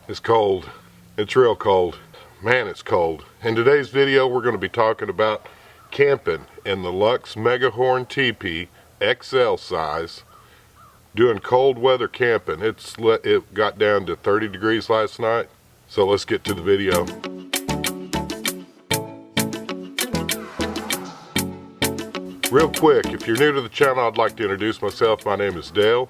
It's cold. It's real cold. Man, it's cold. In today's video, we're going to be talking about camping in the Luxe Megahorn teepee XL size, doing cold weather camping. It got down to 30 degrees last night, so let's get to the video. Real quick, if you're new to the channel, I'd like to introduce myself. My name is Dale,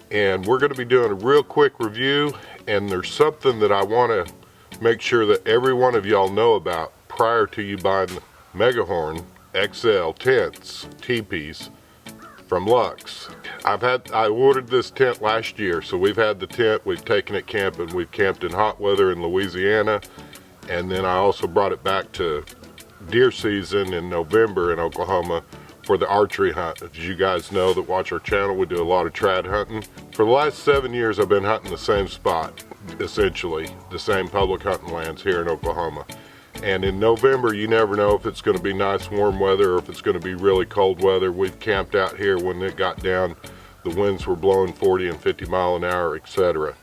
and we're going to be doing a real quick review, and there's something that I want to make sure that every one of y'all know about prior to you buying Megahorn XL tents, teepees from Luxe. I ordered this tent last year, so we've had the tent, we've taken it camping, we've camped in hot weather in Louisiana, and then I also brought it back to deer season in November in Oklahoma for the archery hunt. As you guys know that watch our channel, we do a lot of trad hunting. For the last 7 years, I've been hunting the same spot, essentially the same public hunting lands here in Oklahoma. And in November, you never know if it's going to be nice warm weather or if it's going to be really cold weather. We've camped out here when it got down, the winds were blowing 40 and 50 mile an hour, etc.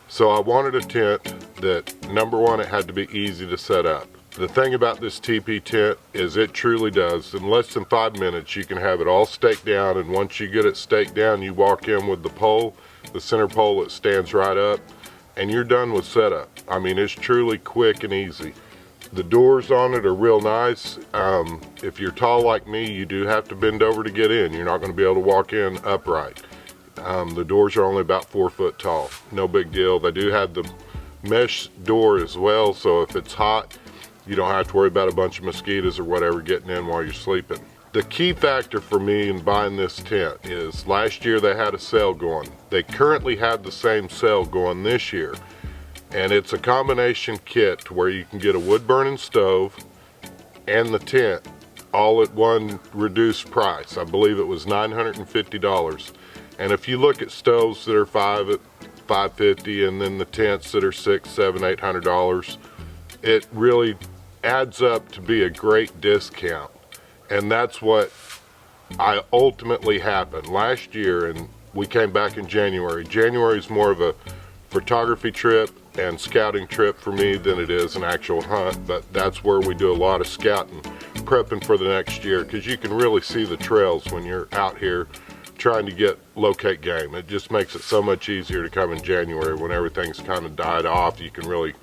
So I wanted a tent that, number one, it had to be easy to set up. The thing about this teepee tent is it truly does. In less than 5 minutes, you can have it all staked down, and once you get it staked down, you walk in with the pole, the center pole that stands right up, and you're done with setup. I mean, it's truly quick and easy. The doors on it are real nice. If you're tall like me, you do have to bend over to get in. You're not going to be able to walk in upright. The doors are only about 4 foot tall. No big deal. They do have the mesh door as well, so if it's hot, you don't have to worry about a bunch of mosquitoes or whatever getting in while you're sleeping. The key factor for me in buying this tent is last year they had a sale going. They currently have the same sale going this year. And it's a combination kit to where you can get a wood burning stove and the tent all at one reduced price. I believe it was $950. And if you look at stoves that are $550 and then the tents that are $600, $700, $800, it really adds up to be a great discount. And that's what I ultimately happened last year, and we came back in January. January is more of a photography trip and scouting trip for me than it is an actual hunt, but that's where we do a lot of scouting, prepping for the next year, because you can really see the trails when you're out here trying to locate game. It just makes it so much easier to come in January when everything's kind of died off. You can really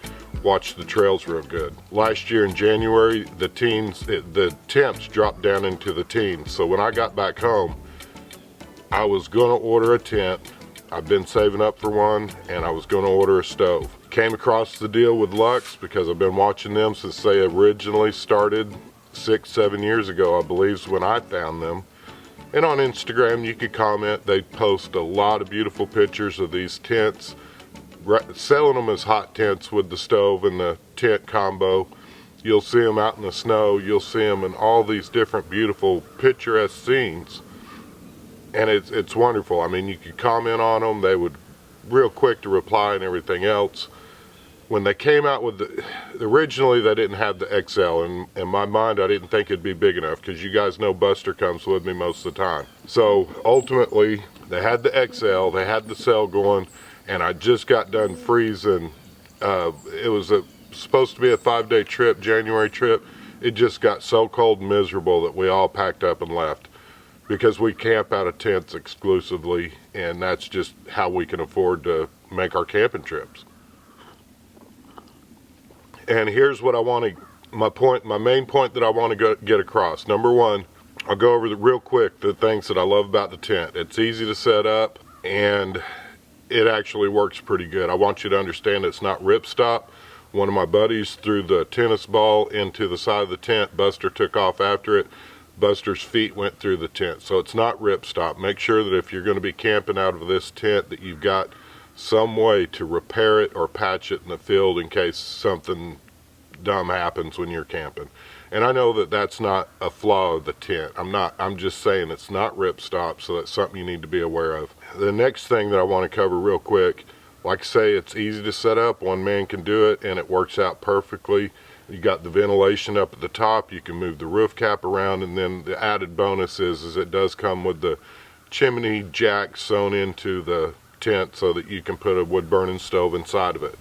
watch the trails real good. Last year in January, the temps dropped down into the teens. So when I got back home, I was gonna order a tent. I've been saving up for one, and I was gonna order a stove. Came across the deal with Luxe because I've been watching them since they originally started 6-7 years ago, I believe is when I found them. And on Instagram, you could comment. They post a lot of beautiful pictures of these tents, selling them as hot tents with the stove and the tent combo. You'll see them out in the snow. You'll see them in all these different beautiful picturesque scenes. And it's wonderful. I mean, you could comment on them. They would real quick to reply and everything else. When they came out with originally they didn't have the XL, and in my mind I didn't think it'd be big enough, because you guys know Buster comes with me most of the time. So ultimately they had the XL, they had the sale going, and I just got done freezing. It was supposed to be a 5-day trip, January trip. It just got so cold and miserable that we all packed up and left, because we camp out of tents exclusively, and that's just how we can afford to make our camping trips. And here's what I want to, my main point that I want to get across. Number one, I'll go over real quick the things that I love about the tent. It's easy to set up, and it actually works pretty good. I want you to understand it's not ripstop. One of my buddies threw the tennis ball into the side of the tent. Buster took off after it. Buster's feet went through the tent. So it's not ripstop. Make sure that if you're going to be camping out of this tent that you've got some way to repair it or patch it in the field in case something dumb happens when you're camping. And I know that that's not a flaw of the tent. I'm just saying it's not ripstop, so that's something you need to be aware of. The next thing that I want to cover real quick, like I say, it's easy to set up. One man can do it, and it works out perfectly. You got the ventilation up at the top. You can move the roof cap around, and then the added bonus is it does come with the chimney jack sewn into the tent so that you can put a wood burning stove inside of it.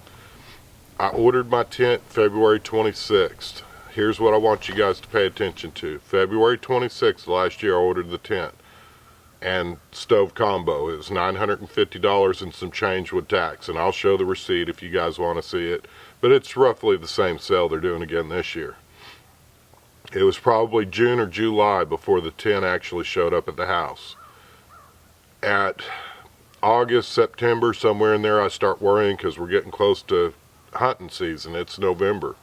I ordered my tent February 26th. Here's what I want you guys to pay attention to. February 26th last year I ordered the tent and stove combo. It was $950 and some change with tax, and I'll show the receipt if you guys want to see it, but it's roughly the same sale they're doing again this year. It was probably June or July before the tent actually showed up at the house. At August, September, somewhere in there, I start worrying because we're getting close to hunting season. It's November.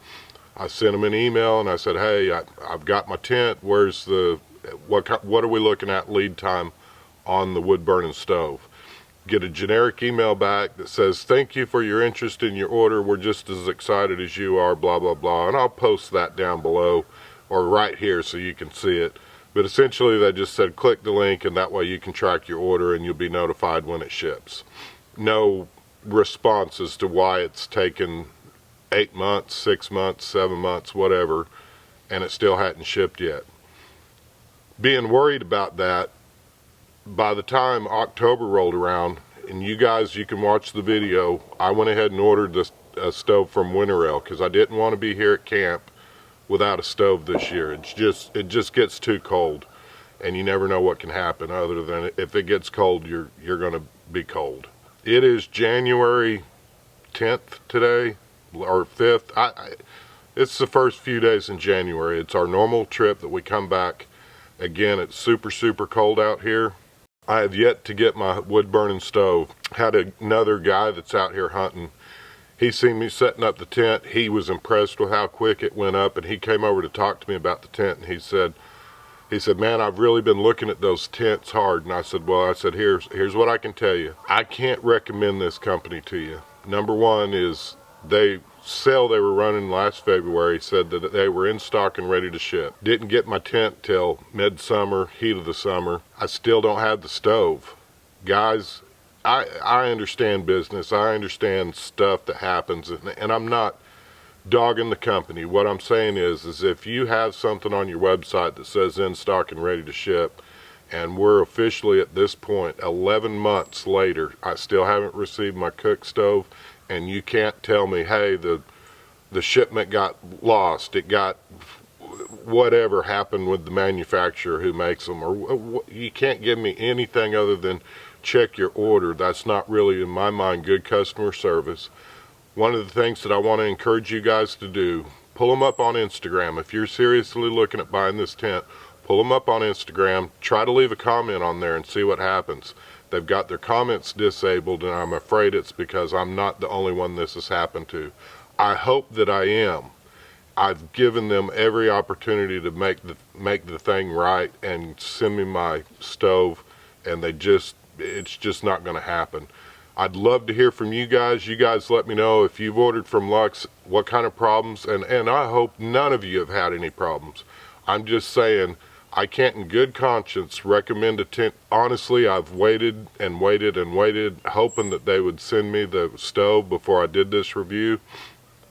I sent them an email and I said, hey, I've got my tent. Where's what are we looking at lead time on the wood burning stove? Get a generic email back that says, thank you for your interest in your order. We're just as excited as you are, blah, blah, blah. And I'll post that down below or right here so you can see it. But essentially they just said, click the link and that way you can track your order and you'll be notified when it ships. No response as to why it's taken 8 months, 6 months, 7 months, whatever, and it still hadn't shipped yet. Being worried about that, by the time October rolled around, and you guys, you can watch the video, I went ahead and ordered a stove from Winterell because I didn't want to be here at camp without a stove this year. It just gets too cold, and you never know what can happen other than if it gets cold, you're going to be cold. It is January 10th today, or 5th. It's the first few days in January. It's our normal trip that we come back. Again, it's super, super cold out here. I have yet to get my wood burning stove. Had another guy that's out here hunting. He seen me setting up the tent. He was impressed with how quick it went up, and he came over to talk to me about the tent, and he said, man, I've really been looking at those tents hard. And I said, here's what I can tell you. I can't recommend this company to you. Number one is they were running last February said that they were in stock and ready to ship. Didn't get my tent till midsummer, heat of the summer. I still don't have the stove. Guys, I understand business. I understand stuff that happens, and I'm not dogging the company. What I'm saying is if you have something on your website that says in stock and ready to ship, and we're officially at this point 11 months later, I still haven't received my cook stove, and you can't tell me, hey, the shipment got lost, it got whatever happened with the manufacturer who makes them, or you can't give me anything other than check your order. That's not really, in my mind, good customer service. One of the things that I want to encourage you guys to do, pull them up on Instagram. If you're seriously looking at buying this tent, pull them up on Instagram, try to leave a comment on there and see what happens. They've got their comments disabled, and I'm afraid it's because I'm not the only one this has happened to. I hope that I am. I've given them every opportunity to make the thing right and send me my stove, and it's just not going to happen. I'd love to hear from you guys. You guys let me know if you've ordered from Luxe, what kind of problems, and I hope none of you have had any problems. I'm just saying, I can't in good conscience recommend a tent. Honestly, I've waited and waited and waited, hoping that they would send me the stove before I did this review.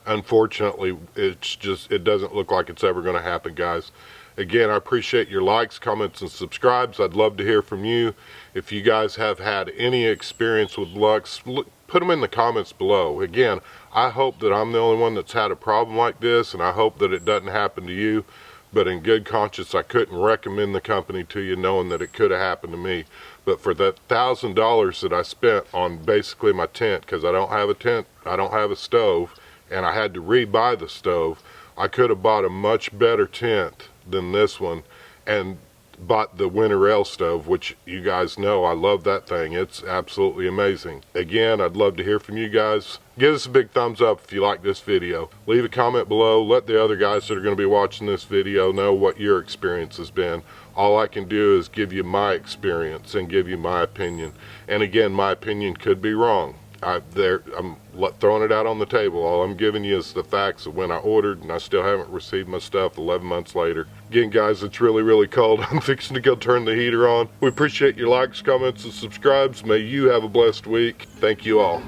Unfortunately, it doesn't look like it's ever going to happen, guys. Again, I appreciate your likes, comments, and subscribes. I'd love to hear from you. If you guys have had any experience with Luxe, put them in the comments below. Again, I hope that I'm the only one that's had a problem like this, and I hope that it doesn't happen to you. But in good conscience, I couldn't recommend the company to you knowing that it could have happened to me. But for that $1,000 that I spent on basically my tent, because I don't have a tent, I don't have a stove, and I had to rebuy the stove, I could have bought a much better tent than this one and bought the Winterell stove, which you guys know I love that thing. It's absolutely amazing. Again, I'd love to hear from you guys. Give us a big thumbs up if you like this video. Leave a comment below. Let the other guys that are going to be watching this video know what your experience has been. All I can do is give you my experience and give you my opinion. And again, my opinion could be wrong. I'm throwing it out on the table. All I'm giving you is the facts of when I ordered, and I still haven't received my stuff 11 months later. Again, guys, it's really, really cold. I'm fixing to go turn the heater on. We appreciate your likes, comments, and subscribes. May you have a blessed week. Thank you all.